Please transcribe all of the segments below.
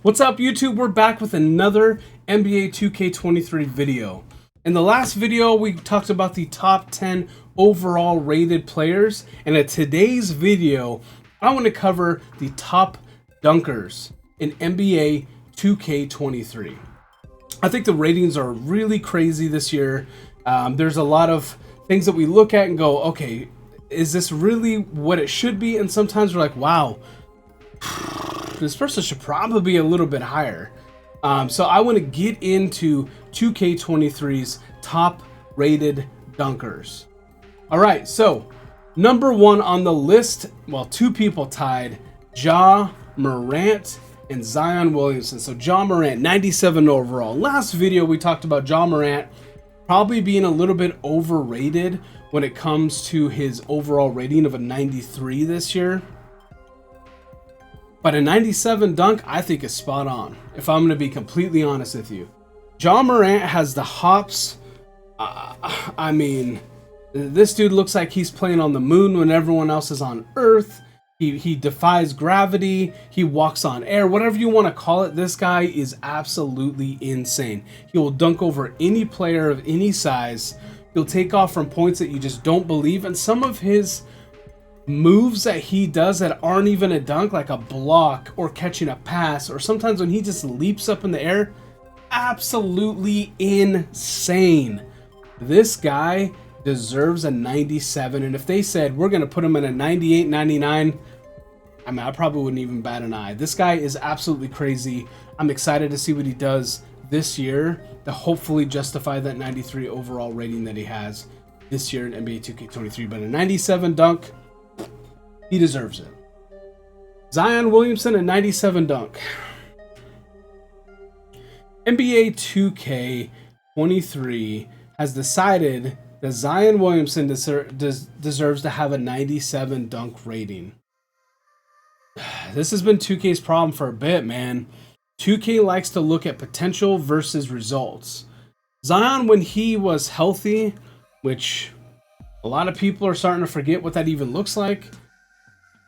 What's up, YouTube? We're back with another NBA 2K23 video. In the last video, we talked about the top 10 overall rated players, and in today's video, I want to cover the top dunkers in NBA 2K23. I think the ratings are really crazy this year. There's a lot of things that we look at and go, okay, is this really what it should be? And sometimes we're like, wow, this person should probably be a little bit higher. So I want to get into 2K23's top rated dunkers. All right, so number one on the list, well, two people tied, Morant and Zion Williamson. So Morant, 97 overall. Last video we talked about Morant probably being a little bit overrated when it comes to his overall rating of a 93 this year. But a 97 dunk, I think, is spot on, if I'm going to be completely honest with you. Morant has the hops. I mean, this dude looks like he's playing on the moon when everyone else is on Earth. He defies gravity. He walks on air. Whatever you want to call it, this guy is absolutely insane. He will dunk over any player of any size. He'll take off from points that you just don't believe. And some of his moves that he does that aren't even a dunk, like a block or catching a pass, or sometimes when he just leaps up in the air, absolutely insane. This guy deserves a 97, and if they said we're going to put him in a 98, 99, I mean, I probably wouldn't even bat an eye. This guy is absolutely crazy. I'm excited to see what he does this year to hopefully justify that 93 overall rating that he has this year in NBA 2K23. But a 97 dunk, he deserves it. Zion Williamson, a 97 dunk. NBA 2K23 has decided that Zion Williamson deserves to have a 97 dunk rating. This has been 2K's problem for a bit, man. 2K likes to look at potential versus results. Zion, when he was healthy, which a lot of people are starting to forget what that even looks like.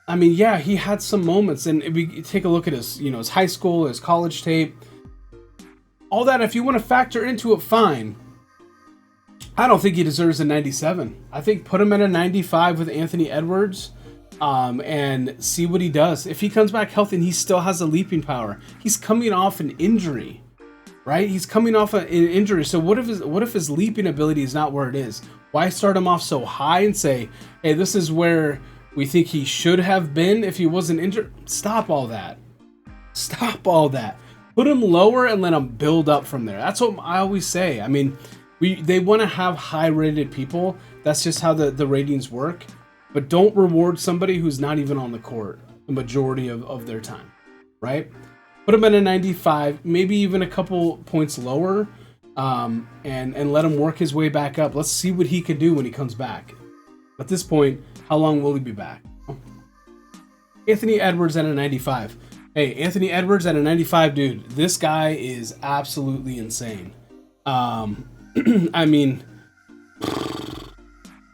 I mean, yeah, he had some moments, and if we take a look at his, his high school, his college tape, all that, if you want to factor into it, fine. I don't think he deserves a 97. I think put him at a 95 with Anthony Edwards, and see what he does. If he comes back healthy and he still has the leaping power, he's coming off an injury, right? He's coming off an injury. So what if his leaping ability is not where it is? Why start him off so high and say, hey, this is where we think he should have been if he wasn't injured? Stop all that. Stop all that. Put him lower and let him build up from there. That's what I always say. I mean, they want to have high-rated people. That's just how the ratings work. But don't reward somebody who's not even on the court the majority of their time, right? Put him at a 95, maybe even a couple points lower, and let him work his way back up. Let's see what he can do when he comes back. At this point, how long will he be back? Anthony Edwards at a 95. Hey, Anthony Edwards at a 95, dude. This guy is absolutely insane. I mean,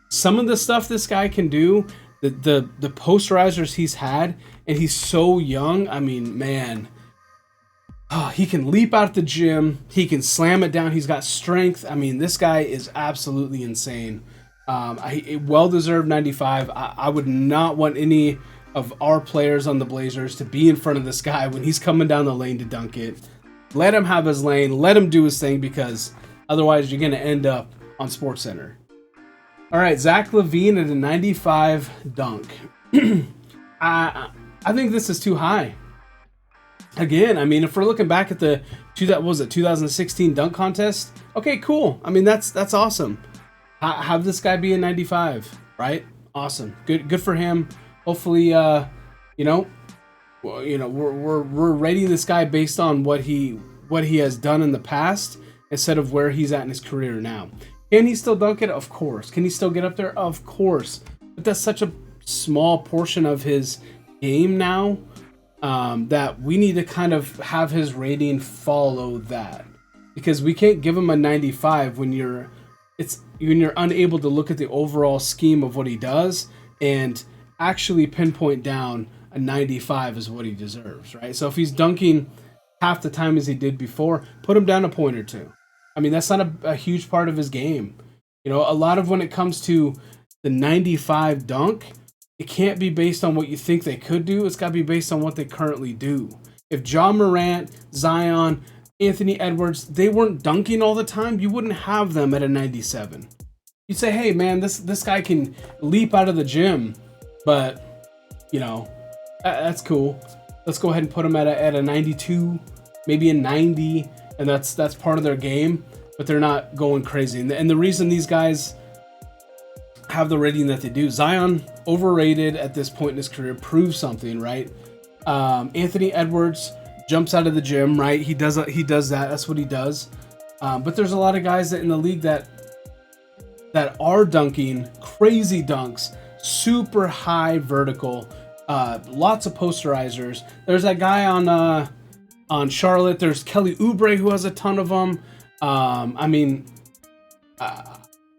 some of the stuff this guy can do, the posterizers he's had, and he's so young. I mean, man, he can leap out the gym. He can slam it down. He's got strength. I mean, this guy is absolutely insane. Well-deserved 95. I would not want any of our players on the Blazers to be in front of this guy when he's coming down the lane to dunk it. Let him have his lane. Let him do his thing, because otherwise you're going to end up on SportsCenter. All right, Levine at a 95 dunk. I think this is too high. Again, I mean, if we're looking back at the 2016 dunk contest, okay, cool. I mean, that's awesome. Have this guy be a 95, right? Awesome. Good for him. Hopefully, we're rating this guy based on what he has done in the past instead of where he's at in his career now. Can he still dunk it? Of course. Can he still get up there? Of course. But that's such a small portion of his game now, that we need to kind of have his rating follow that, because we can't give him a 95 when you're unable to look at the overall scheme of what he does and actually pinpoint down a 95 is what he deserves, right? So if he's dunking half the time as he did before. Put him down a point or two. I mean, that's not a huge part of his game. You know, a lot of when it comes to the 95 dunk, it can't be based on what you think they could do. It's got to be based on what they currently do. If John Morant, Zion, Anthony Edwards, they weren't dunking all the time, you wouldn't have them at a 97. You'd say, hey, man, this guy can leap out of the gym, but, you know, that's cool. Let's go ahead and put him at a 92, maybe a 90, and that's part of their game, but they're not going crazy. And the reason these guys have the rating that they do, Zion, overrated at this point in his career, proves something, right? Anthony Edwards jumps out of the gym, right? He does that. That's what he does. But there's a lot of guys that in the league that are dunking crazy dunks, super high vertical, lots of posterizers. There's that guy on Charlotte. There's Kelly Oubre who has a ton of them. I mean,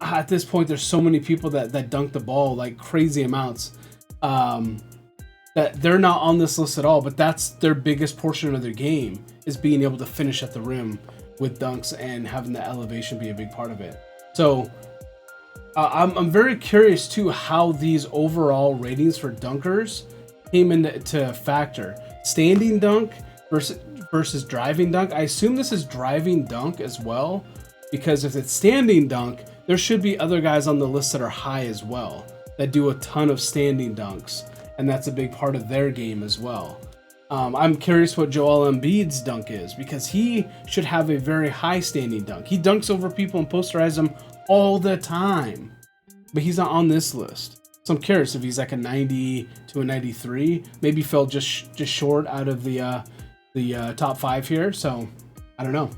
at this point, there's so many people that dunk the ball like crazy amounts. That they're not on this list at all, but that's their biggest portion of their game, is being able to finish at the rim with dunks and having the elevation be a big part of it. So I'm very curious too how these overall ratings for dunkers came into factor. Standing dunk versus driving dunk. I assume this is driving dunk as well, because if it's standing dunk, there should be other guys on the list that are high as well, that do a ton of standing dunks, and that's a big part of their game as well. I'm curious what Joel Embiid's dunk is, because he should have a very high standing dunk. He dunks over people and posterizes them all the time, but he's not on this list. So I'm curious if he's like a 90 to a 93. Maybe fell just short out of the top 5 here. So I don't know.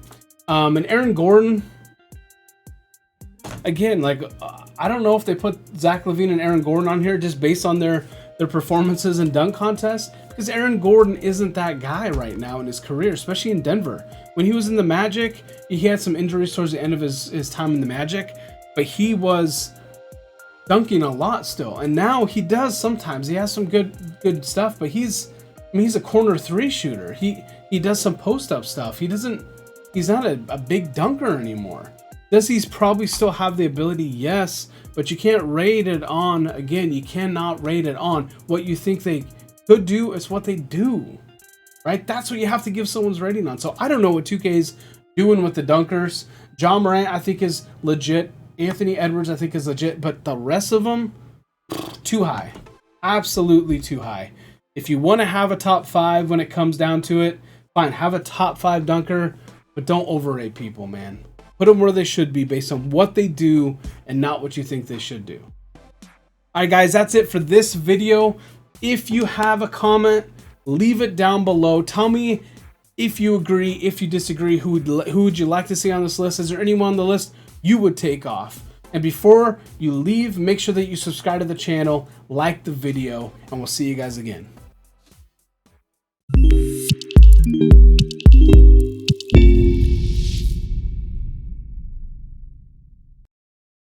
And Aaron Gordon, again, like I don't know if they put Zach Levine and Aaron Gordon on here just based on their performances in dunk contests, because Aaron Gordon isn't that guy right now in his career, especially in Denver. When he was in the Magic, he had some injuries towards the end of his time in the Magic, but he was dunking a lot still. And now he does sometimes. He has some good stuff, but he's a corner 3 shooter. He does some post-up stuff. He's not a big dunker anymore. Does he probably still have the ability? Yes, but you can't rate it on, again, you cannot rate it on what you think they could do. It's what they do, right? That's what you have to give someone's rating on. So I don't know what 2K's doing with the dunkers. John Morant, I think, is legit. Anthony Edwards, I think, is legit, but the rest of them, too high. Absolutely too high. If you want to have a top 5 when it comes down to it, fine, have a top 5 dunker, but don't overrate people, man. Put them where they should be based on what they do and not what you think they should do. All right, guys, that's it for this video. If you have a comment, leave it down below. Tell me if you agree, if you disagree, who would you like to see on this list? Is there anyone on the list you would take off? And before you leave, make sure that you subscribe to the channel, like the video, and we'll see you guys again.